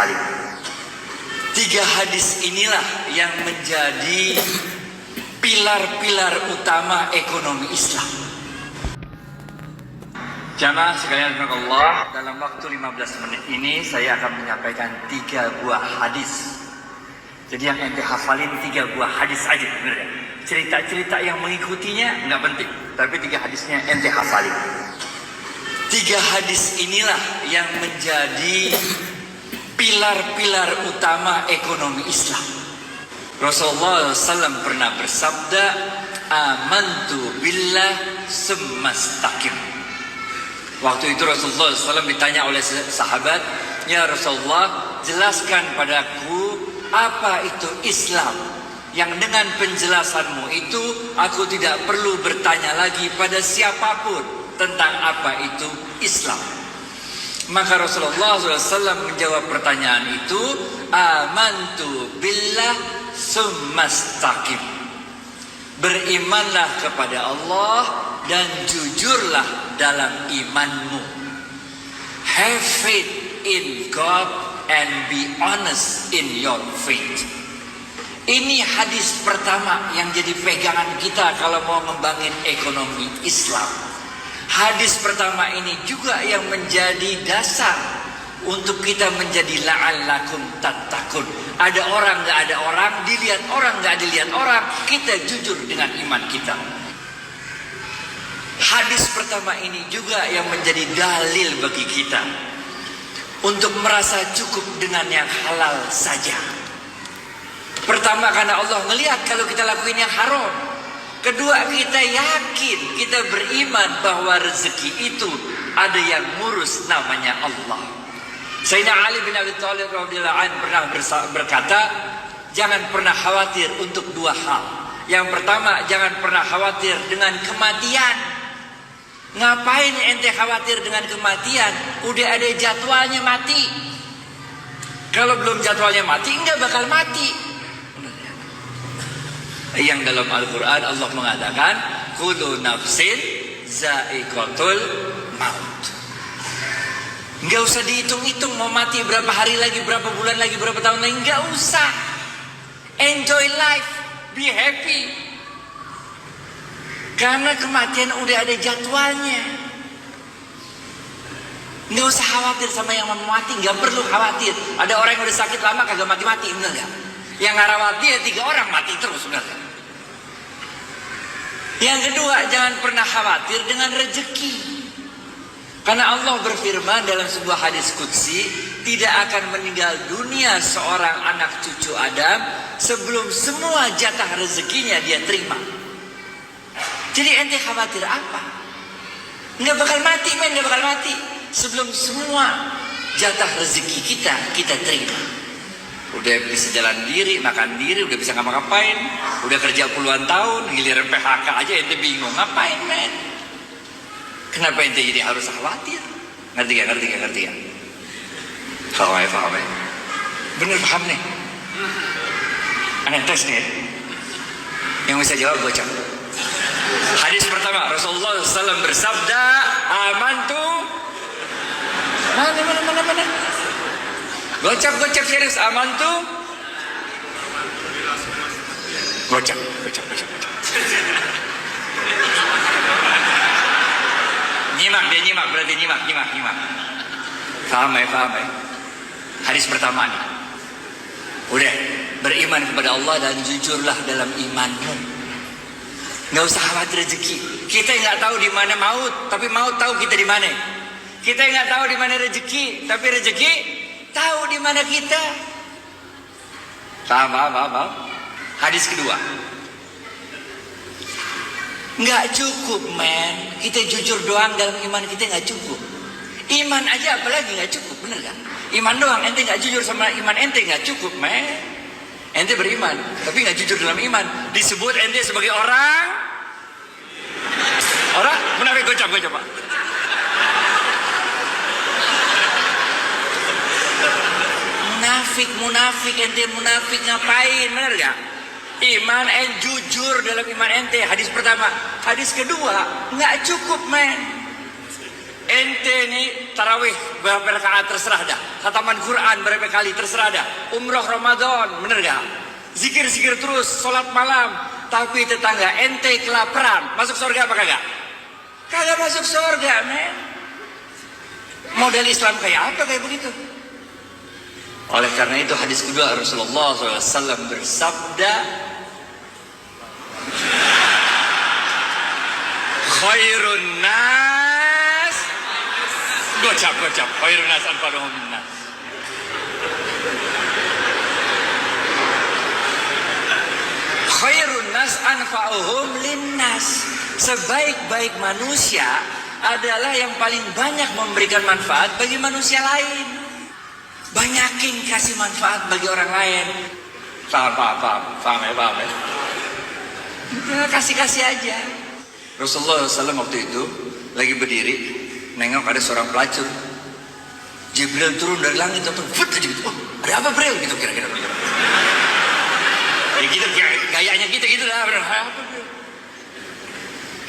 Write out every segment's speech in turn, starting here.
hafalin. 3 hadis inilah yang menjadi pilar-pilar utama ekonomi Islam. Jamaah sekalian Allah, dalam waktu 15 menit ini saya akan menyampaikan 3 buah hadis. Jadi yang ente hafalin 3 buah hadis aja, bener ya? Cerita-cerita yang mengikutinya nggak penting, tapi 3 hadisnya ente hafalin. 3 hadis inilah yang menjadi pilar-pilar utama ekonomi Islam. Rasulullah SAW pernah bersabda, amantu billah summastaqim. Waktu itu Rasulullah SAW ditanya oleh sahabat, ya Rasulullah, jelaskan padaku apa itu Islam, yang dengan penjelasanmu itu aku tidak perlu bertanya lagi pada siapapun tentang apa itu Islam. Maka Rasulullah SAW menjawab pertanyaan itu, amantu billah summastaqim. Berimanlah kepada Allah dan jujurlah dalam imanmu. Have faith in God and be honest in your faith. Ini hadis pertama yang jadi pegangan kita kalau mau membangun ekonomi Islam. Hadis pertama ini juga yang menjadi dasar untuk kita menjadi la'allakum tattaqun. Ada orang, nggak ada orang, dilihat orang, nggak dilihat orang, kita jujur dengan iman kita. Hadis pertama ini juga yang menjadi dalil bagi kita untuk merasa cukup dengan yang halal saja. Pertama, karena Allah melihat kalau kita lakuin yang haram. Kedua, kita yakin, kita beriman bahwa rezeki itu ada yang ngurus, namanya Allah. Sayyidina Ali bin Abi Thalib radhiyallahu anhu pernah berkata, jangan pernah khawatir untuk 2 hal. Yang pertama, jangan pernah khawatir dengan kematian. Ngapain ente khawatir dengan kematian? Udah ada jadwalnya mati. Kalau belum jadwalnya mati, enggak bakal mati. Yang dalam Al-Quran Allah mengatakan, kullu nafsin za'iqatul maut. Enggak usah dihitung-hitung mau mati berapa hari lagi, berapa bulan lagi, berapa tahun lagi, enggak usah. Enjoy life, be happy. Karena kematian udah ada jadwalnya. Nggak usah khawatir sama yang mau mati, nggak perlu khawatir. Ada orang yang udah sakit lama kagak mati-mati, bener nggak? Yang ngarawat dia 3 orang mati terus, bener nggak? Yang kedua, jangan pernah khawatir dengan rezeki. Karena Allah berfirman dalam sebuah hadis qudsi, tidak akan meninggal dunia seorang anak cucu Adam sebelum semua jatah rezekinya dia terima. Jadi ente khawatir apa? Nggak bakal mati, men, nggak bakal mati sebelum semua jatah rezeki kita terima. Udah bisa jalan diri, makan diri, udah bisa ngapa-ngapain, udah kerja puluhan tahun, giliran PHK aja ente bingung ngapain, men? Kenapa ente jadi harus khawatir? Ngerti gak? Paham ya? Bener paham nih? Aneh tes nih ya? Yang bisa jawab bocah. Hadis pertama, Rasulullah SAW bersabda, amantu. Mana? Gocap serius, amantu. Gocap. Nyimak, berarti nyimak. Paham ya? Hadis pertama nih. Udah, beriman kepada Allah dan jujurlah dalam imanmu. Nggak usah khawatir rezeki. Kita nggak tahu di mana maut, tapi maut tahu kita di mana. Kita nggak tahu di mana rezeki, tapi rezeki tahu di mana kita. Paham. Hadis kedua. Nggak cukup, men. Kita jujur doang dalam iman kita nggak cukup. Iman aja apalagi nggak cukup, bener gak? Iman doang, ente nggak jujur sama iman ente nggak cukup, men. Ente beriman, tapi nggak jujur dalam iman. Disebut ente sebagai orang munafik. Gocap Pak. Munafik ente munafik ngapain, bener gak? Iman jujur dalam iman ente. Hadis pertama. Hadis kedua, nggak cukup, men. Ente nih tarawih berapa rakaat terserah dah. Khataman Quran berapa kali terserah dah. Umroh Ramadan, bener gak? Zikir-zikir terus, sholat malam. Tapi tetangga ente kelaparan, masuk surga apa kagak? Kagak masuk surga, men. Model Islam kayak apa kayak begitu? Oleh karena itu hadis kedua Rasulullah SAW bersabda, khairun nas, gocap, khairun nas anfa'uhum nas. Khairun nas anfa'uhum linnas. Sebaik-baik manusia adalah yang paling banyak memberikan manfaat bagi manusia lain. Banyakin kasih manfaat bagi orang lain. Paham ya. Kasih aja. Rasulullah SAW waktu itu lagi berdiri, nengok ada seorang pelacur. Jibril turun dari langit, atau gitu. Oh, ada apa Bril? Gitu kira-kira. Ya gitu, gayanya gitu dah.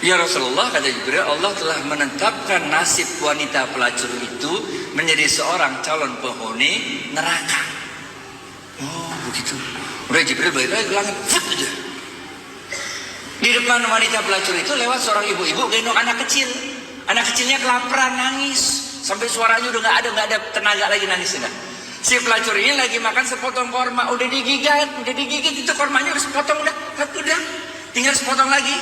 Ya Rasulullah, kata Jibril, Allah telah menetapkan nasib wanita pelacur itu menjadi seorang calon penghuni neraka. Oh begitu. Udah Jibril balik lagi ke langit, aja. Di depan wanita pelacur itu lewat seorang ibu-ibu gendong anak kecil. Anak kecilnya kelaparan, nangis sampai suaranya udah nggak ada tenaga lagi nangisnya. Si pelacur ini lagi makan sepotong korma, udah digigit itu kormanya udah sepotong, udah tinggal sepotong lagi.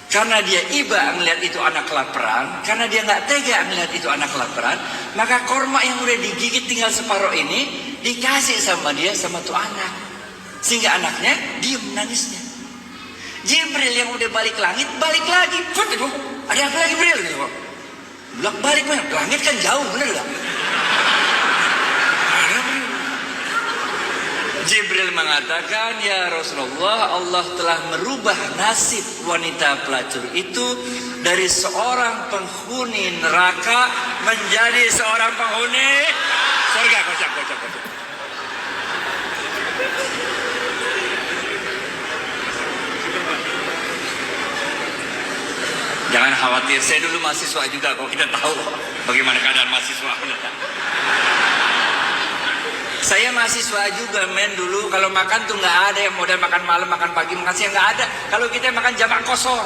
Karena dia iba melihat itu anak kelaparan, karena dia nggak tega melihat itu anak kelaparan, maka korma yang udah digigit tinggal separuh ini dikasih sama dia, sama tuh anak, sehingga anaknya diem nangisnya. Jibril yang udah balik langit balik lagi, ada apa lagi Jibril? Bolak balik mana? Langit kan jauh, bener gak? Jibril mengatakan, ya Rasulullah, Allah telah merubah nasib wanita pelacur itu dari seorang penghuni neraka menjadi seorang penghuni surga. Kocak. Jangan khawatir, saya dulu mahasiswa juga kok, kita tahu bagaimana keadaan mahasiswa. Saya mahasiswa juga men, dulu kalau makan tuh nggak ada yang model makan malam, makan pagi, makan siang, nggak ada. Kalau kita makan jamak kosor.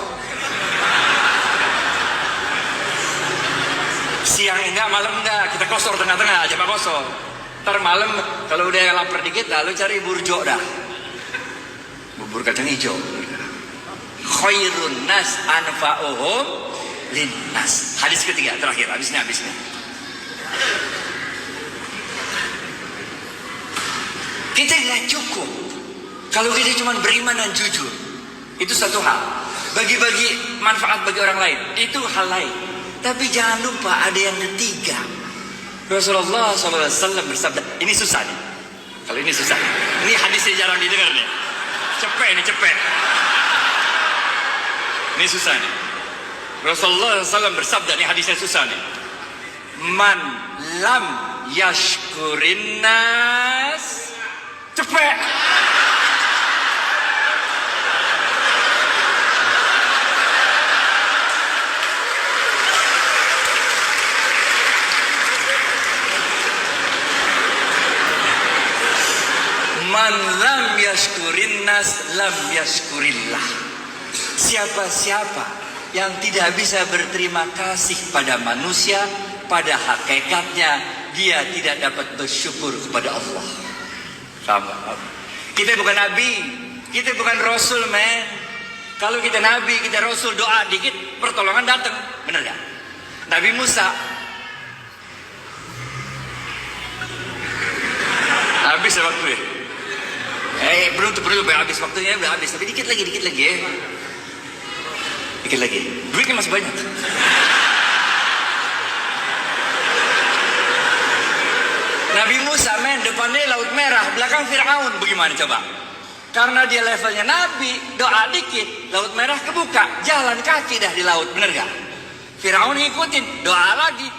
Siang enggak, malam enggak, kita kosor tengah-tengah, jamak kosor. Ntar malam kalau udah lapar dikit lalu cari burjo dah. Bubur kacang hijau. Khairun nas anfa'uhum linnas. Hadis ketiga terakhir, habisnya. Kita nggak cukup kalau kita cuma beriman dan jujur, itu satu hal. Bagi-bagi manfaat bagi orang lain, itu hal lain. Tapi jangan lupa ada yang ketiga. Rasulullah SAW bersabda, ini susah nih. Kalau ini susah, ini hadisnya jarang didengar nih. Cepet. Ini susah nih. Rasulullah SAW bersabda, ini hadisnya susah nih. Man lam yashkurin nas, cepet. Man lam yashkurin nas lam yashkurillah. Siapa-siapa yang tidak bisa berterima kasih pada manusia, pada hakikatnya dia tidak dapat bersyukur kepada Allah. Kita bukan nabi, kita bukan rasul, men. Kalau kita nabi, kita rasul, doa dikit pertolongan datang, bener gak? Nabi Musa habis waktu ya. Belum habis waktunya, udah habis, tapi dikit lagi ya. Dikit lagi, duitnya masih banyak. Nabi Musa, men, depannya laut merah, belakang Fir'aun. Bagaimana coba? Karena dia levelnya nabi, doa dikit, laut merah kebuka, jalan kaki dah di laut, bener gak? Fir'aun ngikutin, doa lagi,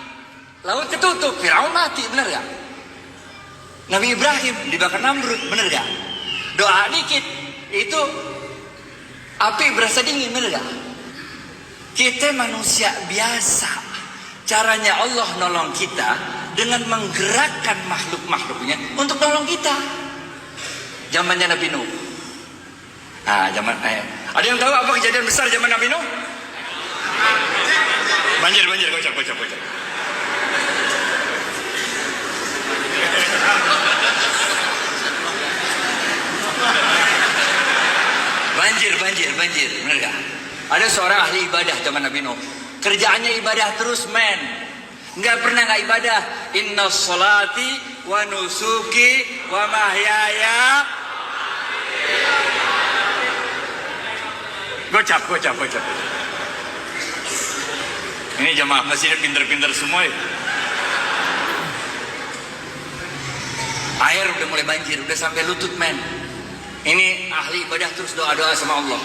laut ketutup, Fir'aun mati, bener gak? Nabi Ibrahim dibakar Namrud, bener gak? Doa dikit, itu api berasa dingin, bener gak? Kita manusia biasa, Caranya Allah nolong kita dengan menggerakkan makhluk-makhluknya untuk nolong kita. Zamannya Nabi Nuh. Ada yang tahu apa kejadian besar zaman Nabi Nuh? Banjir, kocak. Banjir, benar gak? Ada seorang ahli ibadah zaman Nabi Nuh. Kerjaannya ibadah terus, men. Nggak pernah nggak ibadah. Inna sholati wa nusuki wa mahyaya. Gocap. Ini jamaah masjid pinter-pinter semua ya. Air udah mulai banjir, udah sampai lutut, men. Ini ahli ibadah terus doa-doa sama Allah.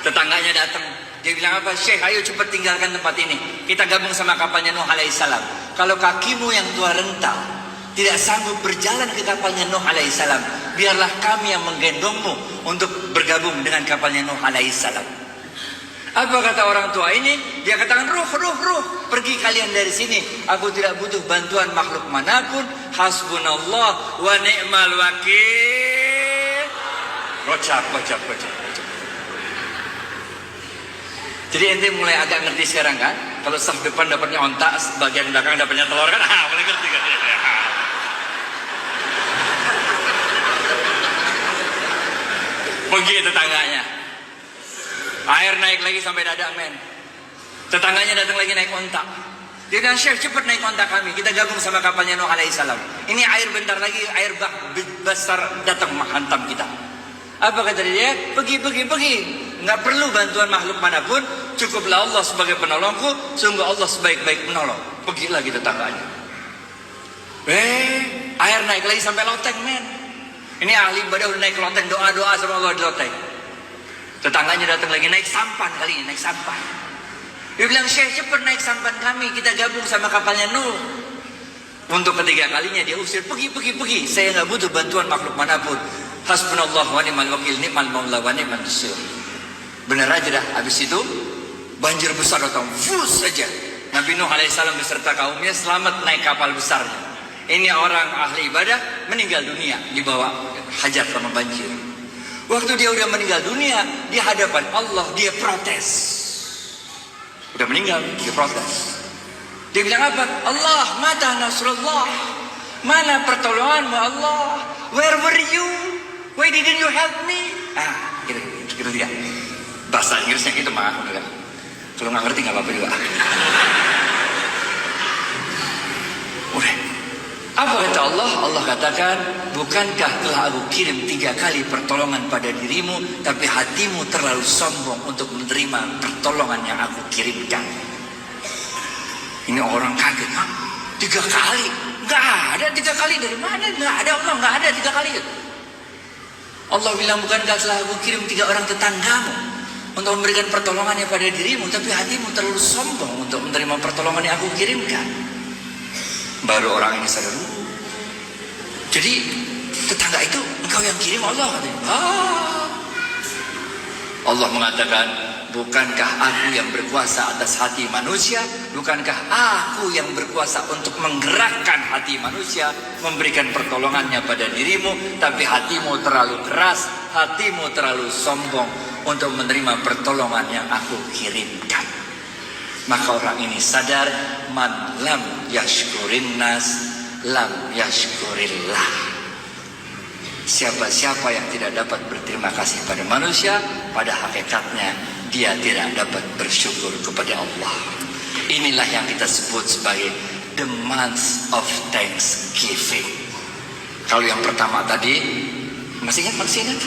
Tetangganya datang, dia bilang apa? Syekh, ayo cepat tinggalkan tempat ini. Kita gabung sama kapalnya Nuh alaihissalam. Kalau kakimu yang tua rental tidak sanggup berjalan ke kapalnya Nuh alaihissalam, biarlah kami yang menggendongmu untuk bergabung dengan kapalnya Nuh alaihissalam. Apa kata orang tua ini? Dia katakan, ruh, pergi kalian dari sini. Aku tidak butuh bantuan makhluk manapun. Hasbunallah wa ni'mal wakil. Gocap. Jadi ente mulai agak ngerti sekarang kan? Kalau saf depan dapatnya ontak, bagian belakang dapatnya telur kan? Mulai ngerti kan? Pergi tetangganya. Air naik lagi sampai dada, men. Tetangganya datang lagi naik ontak. Dia bilang, Syekh, cepat naik ontak kami. Kita gabung sama kapalnya Nuh alaihissalam. Ini air bentar lagi, air besar datang menghantam kita. Apa kata dia? Pergi. Nggak perlu bantuan makhluk manapun. Cukuplah Allah sebagai penolongku. Sungguh Allah sebaik-baik penolong. Pergi lagi tetangganya. Air naik lagi sampai loteng, men. Ini ahli ibadah udah naik loteng, doa-doa sama Allah di loteng. Tetangganya datang lagi, naik sampan kali ini, naik sampan. Dia bilang, Syekh, cepat naik sampan kami. Kita gabung sama kapalnya Nuh. Untuk ketiga kalinya dia usir, pergi. Saya nggak butuh bantuan makhluk manapun. Hasbunallah wa ni'mal wakil, ni'mal maula wa ni'mal nasir. Benar aja dah. Habis itu banjir besar datang, fus saja. Nabi Nuh alaihissalam beserta kaumnya selamat naik kapal besarnya. Ini orang ahli ibadah meninggal dunia di bawah hajat sama banjir. Waktu dia udah meninggal dunia di hadapan Allah, dia protes. Udah meninggal, dia protes. Dia bilang apa? Allah, mata nasrullah. Mana pertolonganmu Allah? Where were you? Why didn't you help me? Gitu dia. Bahasa Inggrisnya gitu mah. Kalau nggak ngerti nggak apa-apa juga. Udah. Apa kata Allah? Allah katakan, bukankah telah aku kirim 3 kali pertolongan pada dirimu, tapi hatimu terlalu sombong untuk menerima pertolongan yang aku kirimkan. Ini orang kaget, 3 kali? Nggak ada 3 kali, dari mana? Nggak ada Allah, nggak ada 3 kali. Allah bilang, bukankah telah aku kirim 3 orang tetanggamu untuk memberikan pertolongannya pada dirimu, tapi hatimu terlalu sombong untuk menerima pertolongan yang aku kirimkan. Baru orang ini sadar. Jadi tetangga itu engkau yang kirim Allah, katanya. Allah mengatakan, bukankah aku yang berkuasa atas hati manusia? Bukankah aku yang berkuasa untuk menggerakkan hati manusia, memberikan pertolongannya pada dirimu, tapi hatimu terlalu keras, hatimu terlalu sombong untuk menerima pertolongan yang aku kirimkan. Maka orang ini sadar, man lam yashkurin nas lam yashkurillah. Siapa-siapa yang tidak dapat berterima kasih pada manusia, pada hakikatnya dia tidak dapat bersyukur kepada Allah. Inilah yang kita sebut sebagai the month of thanksgiving. Kalau yang pertama tadi, masih ingat?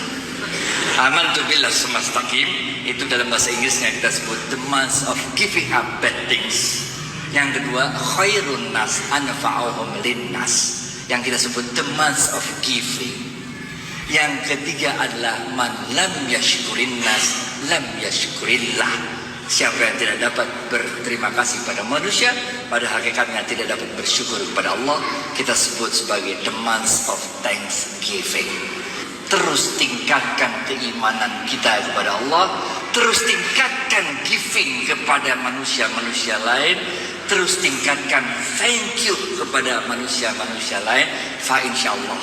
Amantu billah sumastaqim, itu dalam bahasa Inggrisnya kita sebut the month of giving up bad things. Yang kedua, khairun nas anfa'uhum linnas, yang kita sebut the month of giving. Yang ketiga adalah man lam yashkurin nas lam yashkurillah. Siapa yang tidak dapat berterima kasih pada manusia, pada hakikatnya tidak dapat bersyukur kepada Allah, kita sebut sebagai the month of thanksgiving. Terus tingkatkan keimanan kita kepada Allah, terus tingkatkan giving kepada manusia-manusia lain, terus tingkatkan thank you kepada manusia-manusia lain, fa insyaallah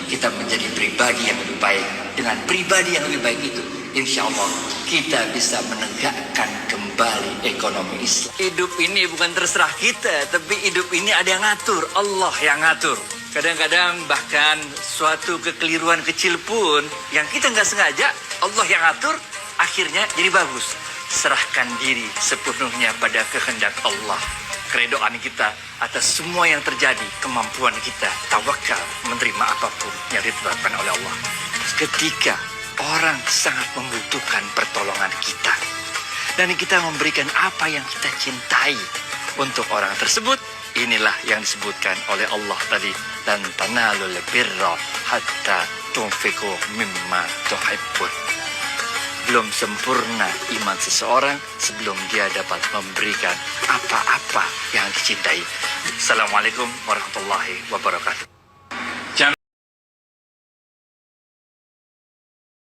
kita menjadi pribadi yang lebih baik. Dengan pribadi yang lebih baik itu, insya Allah kita bisa menegakkan kembali ekonomi Islam. Hidup ini bukan terserah kita, tapi hidup ini ada yang ngatur, Allah yang ngatur. Kadang-kadang bahkan suatu kekeliruan kecil pun yang kita nggak sengaja, Allah yang ngatur, akhirnya jadi bagus. Serahkan diri sepenuhnya pada kehendak Allah. Keredoan kita atas semua yang terjadi, kemampuan kita, tawakal menerima apapun yang ditetapkan oleh Allah. Ketika orang sangat membutuhkan pertolongan kita, dan kita memberikan apa yang kita cintai untuk orang tersebut, inilah yang disebutkan oleh Allah tadi, dan tanalul birra hatta tunfiqu mimma tuhibbun. Belum sempurna iman seseorang sebelum dia dapat memberikan apa-apa yang dicintai. Assalamualaikum warahmatullahi wabarakatuh.